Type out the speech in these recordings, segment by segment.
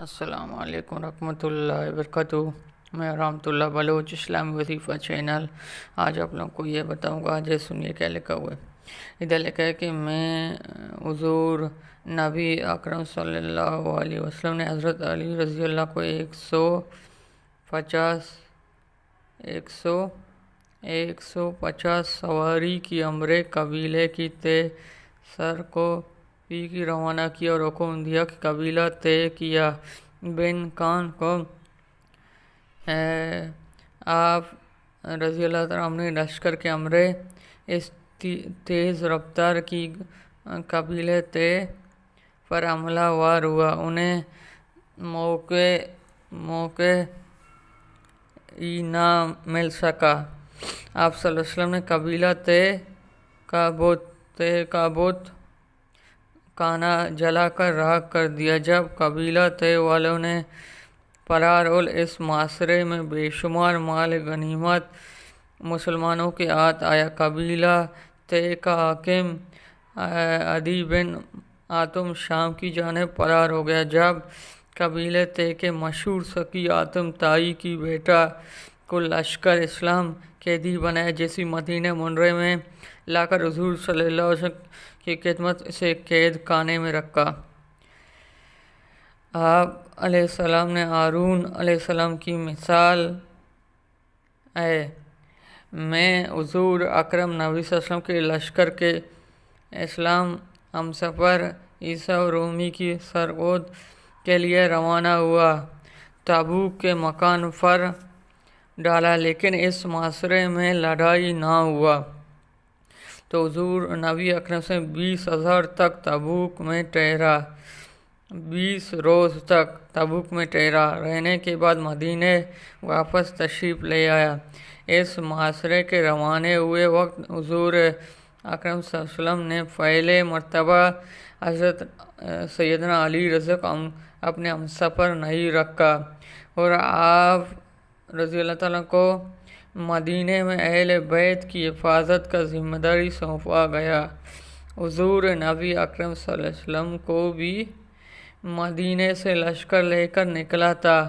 السلام علیکم ورحمۃ اللہ وبرکاتہ۔ میں رحمۃ اللہ بلوچ اسلامی وظیفہ چینل آج آپ لوگوں کو یہ بتاؤں گا۔ آج سنیے کیا لکھا ہوا ہے۔ ادھر لکھا ہے کہ میں حضور نبی اکرم صلی اللہ علیہ وسلم نے حضرت علی رضی اللہ کو 150 سواری کی امرے قبیلے کی طے سر کو پی کی روانہ کیا اور حکم دیا کہ قبیلہ طے کیا بن کان کو آپ رضی اللہ تعالیٰ عنہ لشکر کے امرے اس تیز رفتار کی قبیلے طے پر حملہ وار ہوا۔ انہیں موقع ہی نہ مل سکا۔ آپ صلی اللہ علیہ وسلم نے قبیلہ طے کا بت کانا جلا کر راکھ کر دیا۔ جب قبیلہ طے والوں نے فرار اور اس معاشرے میں بے شمار مال غنیمت مسلمانوں کے ہاتھ آیا۔ قبیلہ طے کا حاکم عدی بن حاتم شام کی جانب فرار ہو گیا۔ جب قبیلہ طے کے مشہور سقی حاتم طائی کی بیٹا کو لشکر اسلام قیدی بنایا، جسے مدینہ منورہ میں لا کر حضور صلی اللہ علیہ وسلم کی خدمت سے قید خانے میں رکھا۔ آپ علیہ السلام نے ہارون علیہ السلام کی مثال ہے۔ میں حضور اکرم نبی صلی اللہ علیہ وسلم کے لشکر کے اسلام ہمسفر عیسیٰ رومی کی سرگود کے لیے روانہ ہوا۔ تبوک کے مکان پر ڈالا، لیکن اس معاشرے میں لڑائی نہ ہوا تو حضور نبی اکرم سے 20,000 تک تبوک میں ٹھہرا۔ 20 روز تک تبوک میں ٹھہرا رہنے کے بعد مدینہ واپس تشریف لے آیا۔ اس معاشرے کے روانے ہوئے وقت حضور اکرم صلی اللہ علیہ وسلم نے پہلے مرتبہ حضرت سیدنا علی رضی اللہ عنہ اپنے ہمسفر نہیں رکھا اور آپ رضی اللہ تعالیٰ کو مدینہ میں اہل بیت کی حفاظت کا ذمہ داری سونپا گیا۔ حضور نبی اکرم صلی اللہ علیہ وسلم کو بھی مدینہ سے لشکر لے کر نکلا تھا۔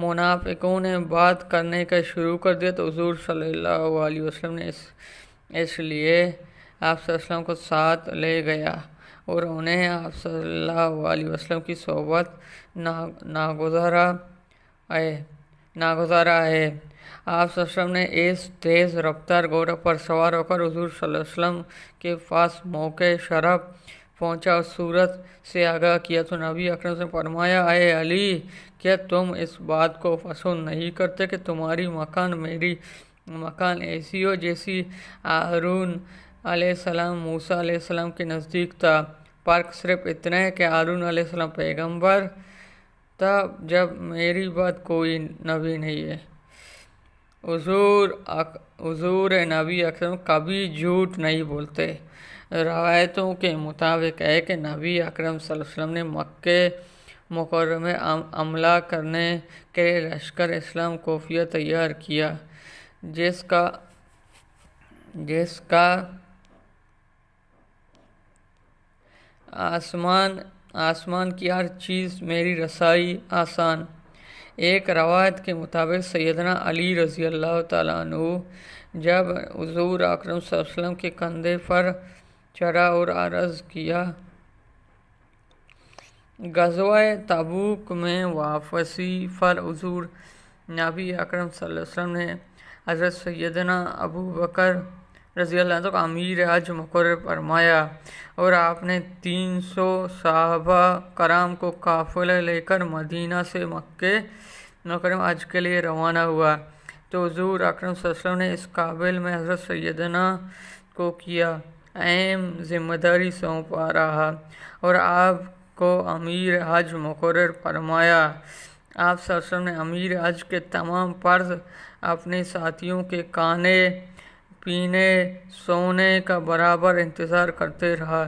منافقوں نے بات کرنے کا شروع کر دیا تو حضور صلی اللہ علیہ وسلم نے اس لیے آپ صلی اللہ علیہ وسلم کو ساتھ لے گیا اور انہیں آپ صلی اللہ علیہ وسلم کی صحبت ناگزارا ہے۔ آپ صلی اللہ علیہ وسلم نے اس تیز رفتار گھوڑے پر سوار ہو کر حضور صلی اللہ علیہ وسلم کے پاس موقع شرف پہنچا اور صورت سے آگاہ کیا تو نبی اکرم سے فرمایا، اے علی، کیا تم اس بات کو پسند نہیں کرتے کہ تمہاری مکان میری مکان ایسی ہو جیسی ہارون علیہ السلام موسیٰ علیہ السلام کے نزدیک تھا؟ فرق صرف اتنا ہے کہ ہارون علیہ السلام پیغمبر تھا جب میری بات کوئی نبی نہیں ہے۔ حضور نبی اکرم کبھی جھوٹ نہیں بولتے۔ روایتوں کے مطابق ہے کہ نبی اکرم صلی اللہ علیہ وسلم نے مکہ مکرمہ میں حملہ کرنے کے لیے لشکر اسلام خفیہ تیار کیا، جس کا آسمان کی ہر چیز میری رسائی آسان۔ ایک روایت کے مطابق سیدنا علی رضی اللہ تعالیٰ عنہ جب حضور اکرم صلی اللہ علیہ وسلم کے کندھے پر چڑھا اور عرض کیا۔ غزوہ تبوک میں واپسی پر حضور نبی اکرم صلی اللہ علیہ وسلم نے حضرت سیدنا ابو بکر رضی اللہ عنہ کو امیر حج مقرر فرمایا اور آپ نے 300 صحابہ کرام کو قافلہ لے کر مدینہ سے مکہ مکرمہ حج کے لیے روانہ ہوا تو حضور اکرم صلی اللہ علیہ وسلم نے اس قافلے میں حضرت سیدنا کو کیا اہم ذمہ داری سونپا رہا اور آپ کو امیر حج مقرر فرمایا۔ آپ صلی اللہ علیہ وسلم نے امیر حج کے تمام فرض اپنے ساتھیوں کے کھانے پینے سونے کا برابر انتظار کرتے رہا۔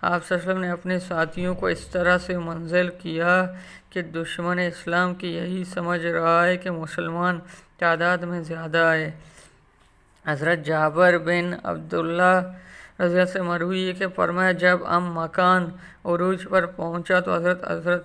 آپ صلی اللہ علیہ وسلم نے اپنے ساتھیوں کو اس طرح سے منزل کیا کہ دشمن اسلام کی یہی سمجھ رہا ہے کہ مسلمان تعداد میں زیادہ ہے۔ حضرت جابر بن عبداللہ رضی اللہ سے مروی ہے کہ فرمایا، جب ہم مکان عروج پر پہنچا تو حضرت